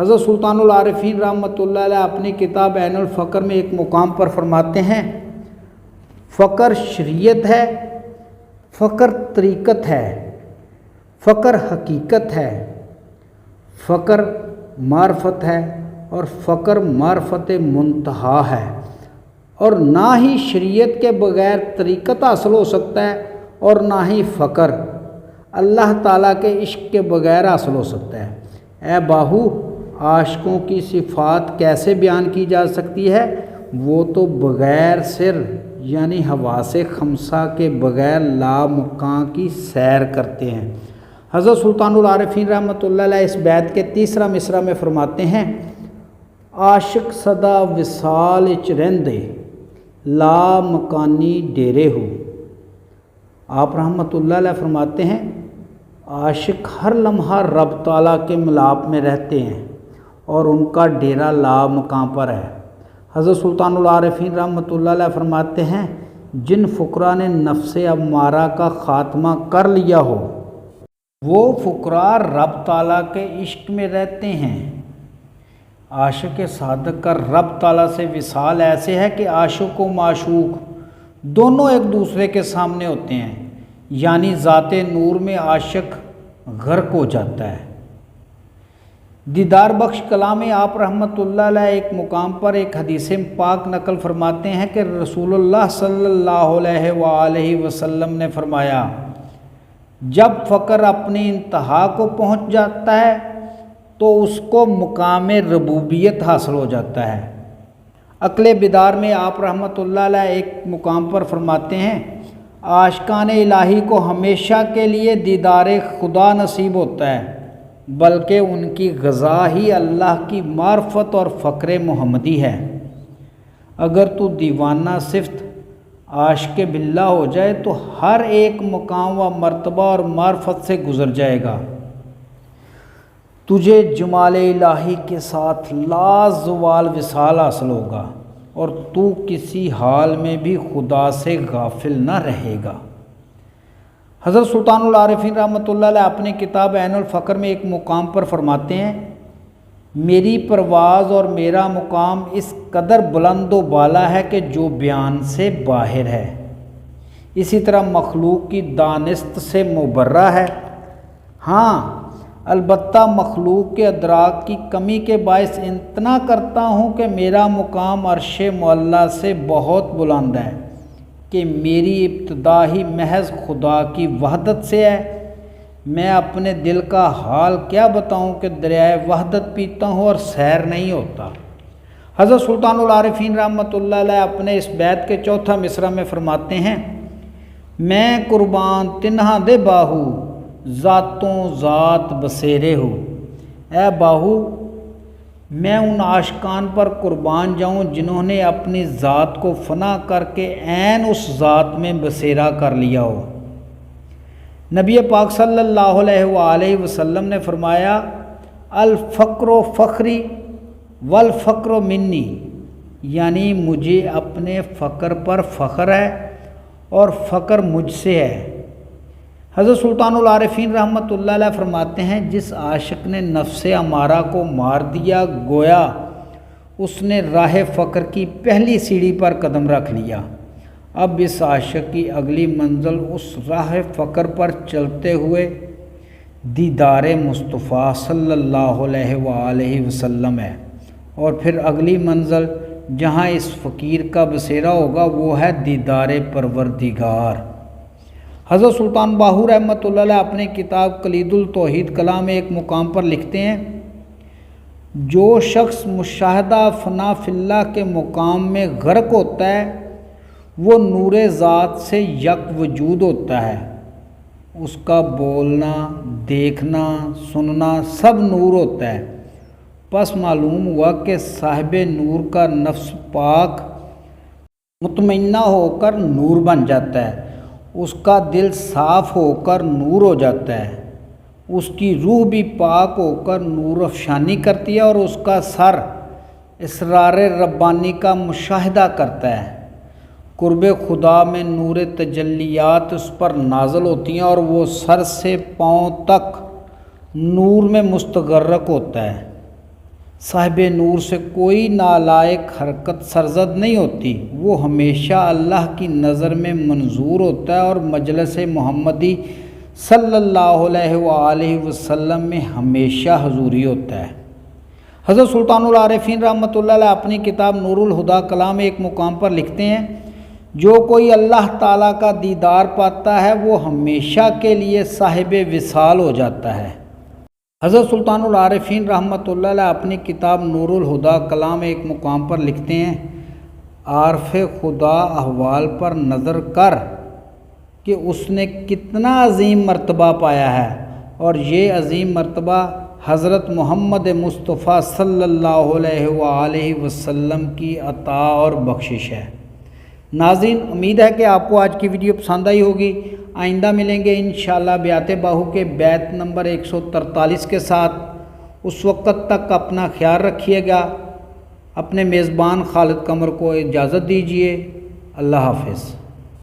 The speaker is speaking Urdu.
حضرت سلطان العارفین رحمۃ اللہ علیہ اپنی کتاب عین الفقر میں ایک مقام پر فرماتے ہیں، فقر شریعت ہے، فقر طریقت ہے، فقر حقیقت ہے، فقر معرفت ہے، اور فقر معرفت منتہا ہے، اور نہ ہی شریعت کے بغیر طریقت حاصل ہو سکتا ہے اور نہ ہی فقر اللہ تعالیٰ کے عشق کے بغیر حاصل ہو سکتا ہے۔ اے باہو، عاشقوں کی صفات کیسے بیان کی جا سکتی ہے؟ وہ تو بغیر سر یعنی حواس خمسہ کے بغیر لامکاں کی سیر کرتے ہیں۔ حضرت سلطان العارفین رحمۃ اللہ علیہ اس بیت کے تیسرا مصرع میں فرماتے ہیں، عاشق صدا وصال اچ رہندے لا مکانی ڈیرے ہو۔ آپ رحمۃ اللہ علیہ فرماتے ہیں، عاشق ہر لمحہ رب تعالیٰ کے ملاپ میں رہتے ہیں اور ان کا ڈیرا لا مکان پر ہے۔ حضرت سلطان العارفین رحمۃ اللہ علیہ فرماتے ہیں، جن فقراء نے نفس امارہ کا خاتمہ کر لیا ہو وہ فقراء رب تعالیٰ کے عشق میں رہتے ہیں۔ عاشق صادق کا رب تعالیٰ سے وصال ایسے ہے کہ عاشق و معشوق دونوں ایک دوسرے کے سامنے ہوتے ہیں، یعنی ذات نور میں عاشق غرق ہو جاتا ہے۔ دیدار بخش کلام آپ رحمۃ اللہ علیہ ایک مقام پر ایک حدیث پاک نقل فرماتے ہیں کہ رسول اللہ صلی اللہ علیہ وآلہ وسلم نے فرمایا، جب فقر اپنی انتہا کو پہنچ جاتا ہے تو اس کو مقام ربوبیت حاصل ہو جاتا ہے۔ عقل بیدار میں آپ رحمۃ اللہ علیہ ایک مقام پر فرماتے ہیں، عاشقان الہی کو ہمیشہ کے لیے دیدار خدا نصیب ہوتا ہے، بلکہ ان کی غذا ہی اللہ کی معرفت اور فقر محمدی ہے۔ اگر تو دیوانہ صفت عاشق باللہ ہو جائے تو ہر ایک مقام و مرتبہ اور معرفت سے گزر جائے گا۔ تجھے جمال الہی کے ساتھ لازوال وصال حاصل ہوگا اور تو کسی حال میں بھی خدا سے غافل نہ رہے گا۔ حضرت سلطان العارفین رحمۃ اللہ علیہ اپنی کتاب عین الفقر میں ایک مقام پر فرماتے ہیں، میری پرواز اور میرا مقام اس قدر بلند و بالا ہے کہ جو بیان سے باہر ہے، اسی طرح مخلوق کی دانست سے مبرہ ہے۔ ہاں البتہ مخلوق کے ادراک کی کمی کے باعث اتنا کرتا ہوں کہ میرا مقام عرش معلیٰ سے بہت بلند ہے کہ میری ابتدا ہی محض خدا کی وحدت سے ہے۔ میں اپنے دل کا حال کیا بتاؤں کہ دریائے وحدت پیتا ہوں اور سیر نہیں ہوتا۔ حضرت سلطان العارفین رحمۃ اللہ علیہ اپنے اس بیت کے چوتھا مصرع میں فرماتے ہیں، میں قربان تنہا دے باہو ذاتوں ذات بسیرے ہو۔ اے باہو، میں ان عاشقان پر قربان جاؤں جنہوں نے اپنی ذات کو فنا کر کے عین اس ذات میں بسیرا کر لیا ہو۔ نبی پاک صلی اللہ علیہ وآلہ وسلم نے فرمایا، الفقر فخری والفقر منی، یعنی مجھے اپنے فقر پر فخر ہے اور فقر مجھ سے ہے۔ حضرت سلطان العارفین رحمۃ اللہ علیہ فرماتے ہیں، جس عاشق نے نفس امارہ کو مار دیا گویا اس نے راہ فقر کی پہلی سیڑھی پر قدم رکھ لیا۔ اب اس عاشق کی اگلی منزل اس راہ فقر پر چلتے ہوئے دیدار مصطفیٰ صلی اللہ علیہ وآلہ وسلم ہے، اور پھر اگلی منزل جہاں اس فقیر کا بسیرا ہوگا وہ ہے دیدار پروردگار۔ حضرت سلطان باہو رحمۃ اللہ علیہ اپنی کتاب کلید التوحید کلام میں ایک مقام پر لکھتے ہیں، جو شخص مشاہدہ فنا فی اللہ کے مقام میں غرق ہوتا ہے وہ نور ذات سے یک وجود ہوتا ہے، اس کا بولنا دیکھنا سننا سب نور ہوتا ہے۔ پس معلوم ہوا کہ صاحب نور کا نفس پاک مطمئنہ ہو کر نور بن جاتا ہے، اس کا دل صاف ہو کر نور ہو جاتا ہے، اس کی روح بھی پاک ہو کر نور افشانی کرتی ہے اور اس کا سر اسرار ربانی کا مشاہدہ کرتا ہے۔ قرب خدا میں نور تجلیات اس پر نازل ہوتی ہیں اور وہ سر سے پاؤں تک نور میں مستغرق ہوتا ہے۔ صاحب نور سے کوئی نالائق حرکت سرزد نہیں ہوتی، وہ ہمیشہ اللہ کی نظر میں منظور ہوتا ہے اور مجلس محمدی صلی اللہ علیہ وآلہ وسلم میں ہمیشہ حضوری ہوتا ہے۔ حضرت سلطان العارفین رحمۃ اللہ علیہ اپنی کتاب نور الہدیٰ کلام ایک مقام پر لکھتے ہیں، جو کوئی اللہ تعالیٰ کا دیدار پاتا ہے وہ ہمیشہ کے لیے صاحب وصال ہو جاتا ہے۔ حضرت سلطان العارفین رحمۃ اللہ علیہ اپنی کتاب نور الہدیٰ کلام ایک مقام پر لکھتے ہیں، عارف خدا احوال پر نظر کر کہ اس نے کتنا عظیم مرتبہ پایا ہے، اور یہ عظیم مرتبہ حضرت محمد مصطفیٰ صلی اللہ علیہ وآلہ وسلم کی عطا اور بخشش ہے۔ ناظرین، امید ہے کہ آپ کو آج کی ویڈیو پسند آئی ہوگی۔ آئندہ ملیں گے انشاءاللہ بیعت باہو کے بیت نمبر 143 کے ساتھ۔ اس وقت تک اپنا خیال رکھیے گا۔ اپنے میزبان خالد قمر کو اجازت دیجیے۔ اللہ حافظ۔